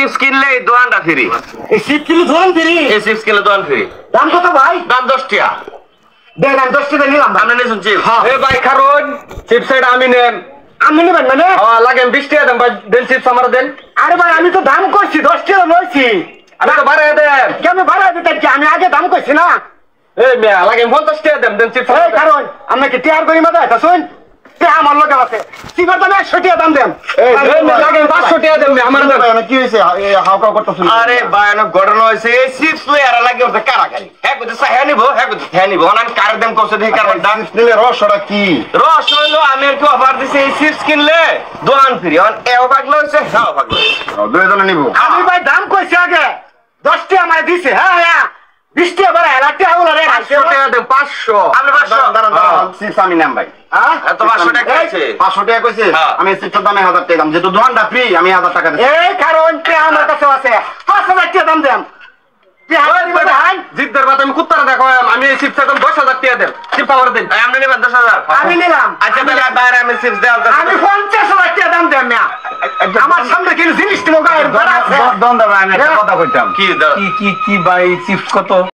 Chips কিনলে দোকানটা free. এই চিপস কিনলে দোকান ফ্রি? এই চিপস কিনলে দোকান ফ্রি। দাম কত ভাই? দাম 10 টাকা। দেন আমি 10 টাকা নিলাম। আপনি নিয়েছেন চিপস? হ্যাঁ। এ ভাই কারণ চিপস এটা আমি নেন। আমি নেবেন মানে? লাগে 20 টাকা দেন ভাই, দেন চিপস আমার দেন। আরে ভাই আমি তো দাম করছি 10 টাকা নইছি। আমি তো বাড়াই দেন। কেন বাড়াই দিতেন কি? আমি আগে দাম করছি না। এই মেয়া লাগে 50 টাকা দেন, দেন চিপস। এই কারণ আমরা কি টিয়ার করি মাথা এটা শুন। তে আমার লগে আছে। সিগার দাম 100 টাকা দাম দেন। এই লাগে 500 টাকা দেন আমার দেন। কি হইছে? এই হাওকা করতেছ। আরে ভাই অনেক ঘটনা হয়েছে। এই চিপস লই আর লাগে ওটা কারাকারি। হ্যাঁ কইতে হ্যাঁ নিব, হ্যাঁ কইতে হ্যাঁ নিব। অনান কার দাম কইছে দেখি কারণটা। চিপস নিলে রসটা কি? রস হইলো আমি আর কি অফার দিছি এই চিপস কিনলে দোকান ফ্রি। অন এও পাগলা হইছে, হ্যাঁ পাগলা হইছে। দুইজনে নিব। আমি ভাই দাম কইছি আগে 10 টাকা আমারে দিছে। হ্যাঁ হ্যাঁ 20 টাকা বাড়া লাখ টাকা হলো রে। 500 টাকা দেন 500। আপনি 500 দাঁড়ান চিপস আমি নাম ভাই। হ্যাঁ এত 500 টাকা কইছে। 500 টাকা কইছে। আমি চিপসের দামে 1000 টাকা দাম। যেহেতু দোকানটা ফ্রি আমি 1000 টাকা দিই। এই কারণ তে আমার কাছে আছে 5000 টাকা দাম দেন। কি হাজার দিবেন ভাই? জিদ্দার বাত আমি কুত্তারা দেখো আমি এই চিপসের দাম 10000 টাকা দেন। চিপস আমার দেন। আপনি নেবেন 10000? আমি নিলাম। আচ্ছা তাহলে বাইরে আমি চিপস দেব। আমি 50000 টাকা দাম দেন না। আমার সামনে কি জিনিস দিব গায়ের ভাড়া আছে? দন দাদা আমি একটা কথা কইতাম। কি কি ভাই চিপস কত?